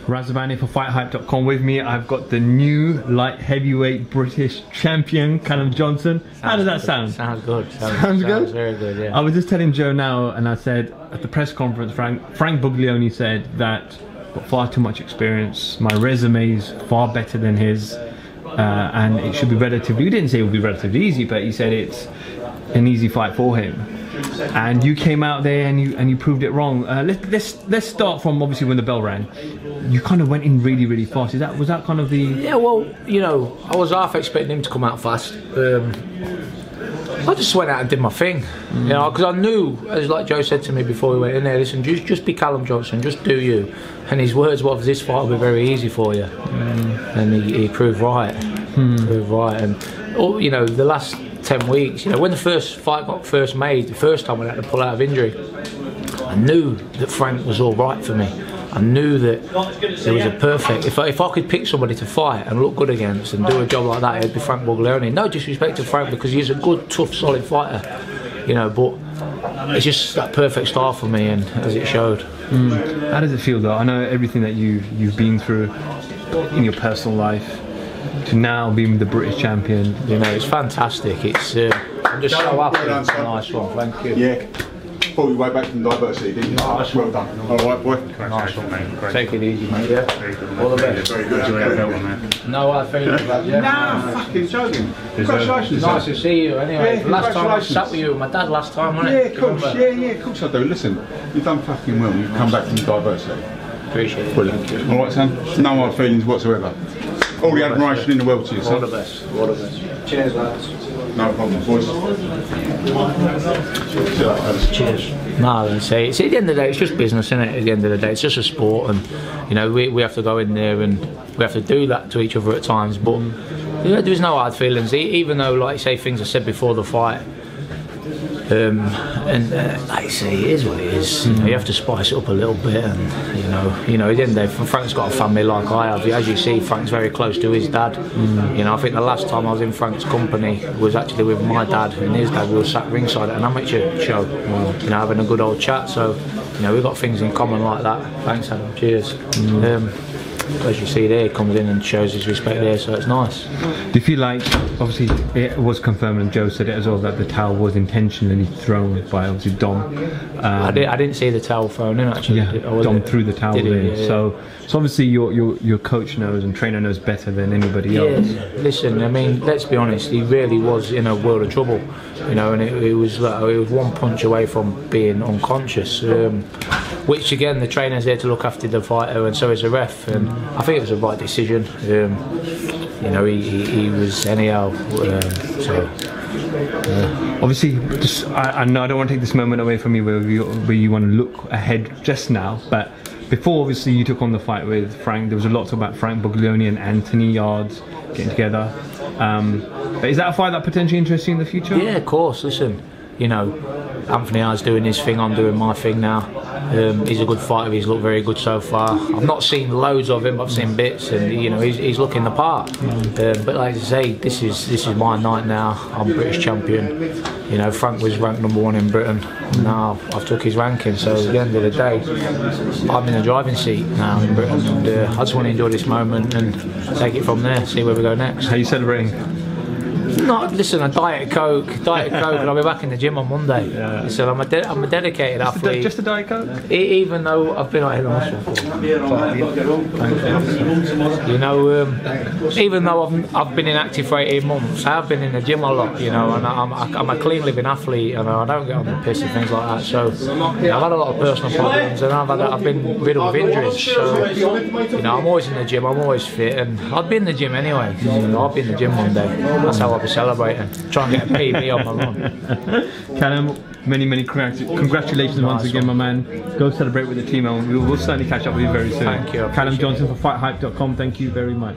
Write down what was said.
Razabani for FightHype.com. With me, I've got the new light heavyweight British champion, Callum Johnson. How does that sound? Sounds good. Sounds good? Very good, yeah. I was just telling Joe now, and I said at the press conference, Frank Buglioni said that I've got far too much experience. My resume is far better than his, and it should be relatively. He didn't say it would be relatively easy, but he said it's an easy fight for him. And you came out there and you proved it wrong. Let's start from obviously when the bell rang. You kind of went in really fast. Was that kind of the? Yeah, well, you know, I was half expecting him to come out fast. I just went out and did my thing, you know, because I knew, as like Joe said to me before we went in there, listen, just be Callum Johnson, just do you. And his words was, this fight will be very easy for you. And he proved right. Proved right. And you know, the last 10 weeks, you know, when the first fight got first made, the first time I had to pull out of injury, I knew that Frank was all right for me. I knew that it was a perfect, if I could pick somebody to fight and look good against and do a job like that, it'd be Frank Buglioni. No disrespect to Frank, because he's a good, tough, solid fighter, you know, but it's just that perfect start for me, and as it showed. How does it feel though? I know everything that you've been through in your personal life to now being the British champion. You know, it's fantastic. It's I'm just so happy. It's a nice one, thank you. Yeah. Pulled your way back from diversity, didn't you? Nice. Well done. All right, boy. Nice one, mate. Take it easy, mate. Yeah. All the best. Very good. No hard feelings about that. Nah, fucking joking. Congratulations. Nice to see you. Anyway, Yeah, last time I congratulations. sat with you, my dad last time, wasn't Yeah, it? of course. Yeah, of course I do. Listen, you've done fucking well. You've come back from diversity. Appreciate it. Brilliant. All right, son. No hard feelings whatsoever. All the admiration in the world to you, son. All the best. All the best. Cheers, lads. No problem, boys. Cheers. No, it's at the end of the day, it's just business, isn't it? At the end of the day, it's just a sport, and you know, we have to go in there and we have to do that to each other at times. But you know, there's no hard feelings, even though, like you say, things are said before the fight. Like you say, it is what it is. You know, you have to spice it up a little bit, and you know, at the end of the day, Frank's got a family like I have. As you see, Frank's very close to his dad. You know, I think the last time I was in Frank's company was actually with my dad and his dad. We were sat ringside at an amateur show, you know, having a good old chat. So, you know, we've got things in common like that. Thanks, Adam. Cheers. As you see there, he comes in and shows his respect there, so it's nice. Do you feel like, obviously it was confirmed and Joe said it as well, that the towel was intentionally thrown by obviously Dom? I didn't see the towel thrown in actually. Yeah, Dom threw the towel in. Yeah. So obviously your coach knows and trainer knows better than anybody else. Listen, I mean, let's be honest, he really was in a world of trouble, you know, and it was one punch away from being unconscious. Which again, the trainer's there to look after the fighter, and so is the ref, and I think it was the right decision. You know, he was anyhow. Obviously, I know I don't want to take this moment away from you where you want to look ahead just now, but before obviously you took on the fight with Frank, there was a lot about Frank Buglioni and Anthony Yards getting together. But is that a fight that potentially interests you in the future? Yeah, of course. Listen, you know, Anthony Yards doing his thing, I'm doing my thing now. He's a good fighter, he's looked very good so far. I've not seen loads of him, I've seen bits, and you know, he's looking the part. But like I say, this is my night now. I'm British champion. You know, Frank was ranked #1 in Britain. Now I've took his ranking, so at the end of the day, I'm in the driving seat now in Britain, and I just want to enjoy this moment and take it from there, see where we go next. How are you celebrating? Listen, a Diet Coke, and I'll be back in the gym on Monday. Yeah. Listen, I'm a dedicated athlete. Just a Diet Coke? Even though I've been out here on you know, even though I've been inactive for 18 months, I have been in the gym a lot, you know, and I'm a clean living athlete, and I don't get on the piss and things like that. So, you know, I've had a lot of personal problems, and I've been riddled with injuries. So, you know, I'm always in the gym, I'm always fit, and I'll be in the gym anyway. You know, I'll be in the gym one day. That's how I'll be celebrating. Try and get a PB on my run. Callum, many congratulations once again, my man. Go celebrate with the team, and we'll certainly catch up with you very soon. Thank you. Callum Johnson for FightHype.com. Thank you very much.